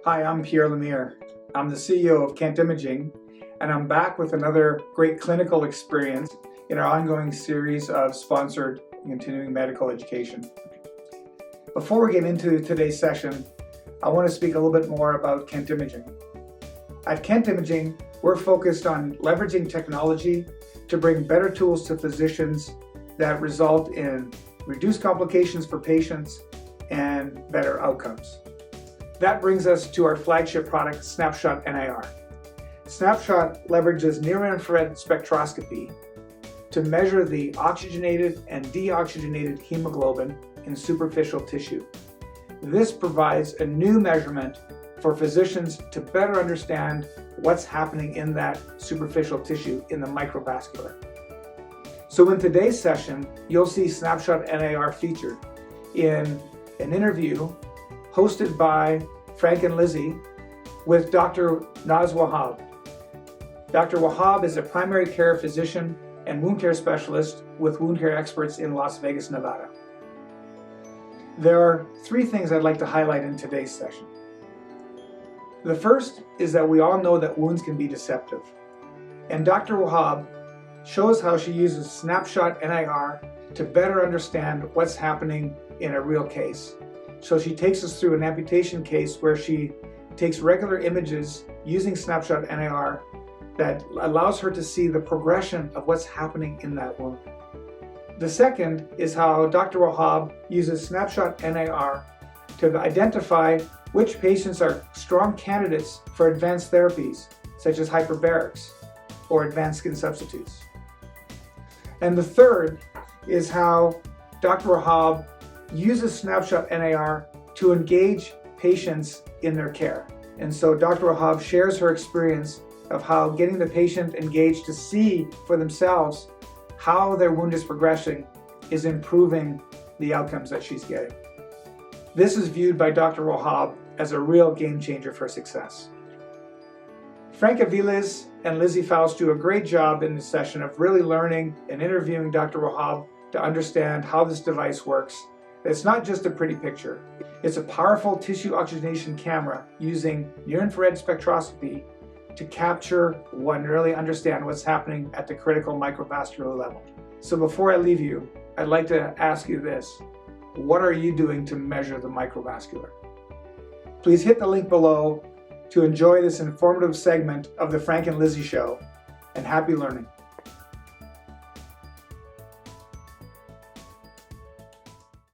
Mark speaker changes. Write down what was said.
Speaker 1: Hi, I'm Pierre Lemire. I'm the CEO of Kent Imaging, and I'm back with another great clinical experience in our ongoing series of sponsored continuing medical education. Before we get into today's session, I want to speak a little bit more about Kent Imaging. At Kent Imaging, we're focused on leveraging technology to bring better tools to physicians that result in reduced complications for patients and better outcomes. That brings us to our flagship product, Snapshot NIR. Snapshot leverages near-infrared spectroscopy to measure the oxygenated and deoxygenated hemoglobin in superficial tissue. This provides a new measurement for physicians to better understand what's happening in that superficial tissue in the microvascular. So in today's session, you'll see Snapshot NIR featured in an interview hosted by Frank and Lizzie with Dr. Naz Wahab. Dr. Wahab is a primary care physician and wound care specialist with wound care experts in Las Vegas, Nevada. There are three things I'd like to highlight in today's session. The first is that we all know that wounds can be deceptive. And Dr. Wahab shows how she uses Snapshot NIR to better understand what's happening in a real case. So she takes us through an amputation case where she takes regular images using Snapshot NIR that allows her to see the progression of what's happening in that wound. The second is how Dr. Wahab uses Snapshot NIR to identify which patients are strong candidates for advanced therapies, such as hyperbarics or advanced skin substitutes. And the third is how Dr. Wahab uses Snapshot NIR to engage patients in their care. And so Dr. Wahab shares her experience of how getting the patient engaged to see for themselves how their wound is progressing is improving the outcomes that she's getting. This is viewed by Dr. Wahab as a real game changer for success. Frank Aviles and Lizzie Faust do a great job in this session of really learning and interviewing Dr. Wahab to understand how this device works. It's not just a pretty picture. It's a powerful tissue oxygenation camera using near-infrared spectroscopy to capture and really understand what's happening at the critical microvascular level. So before I leave you, I'd like to ask you this. What are you doing to measure the microvascular? Please hit the link below to enjoy this informative segment of the Frank and Lizzie Show, and happy learning.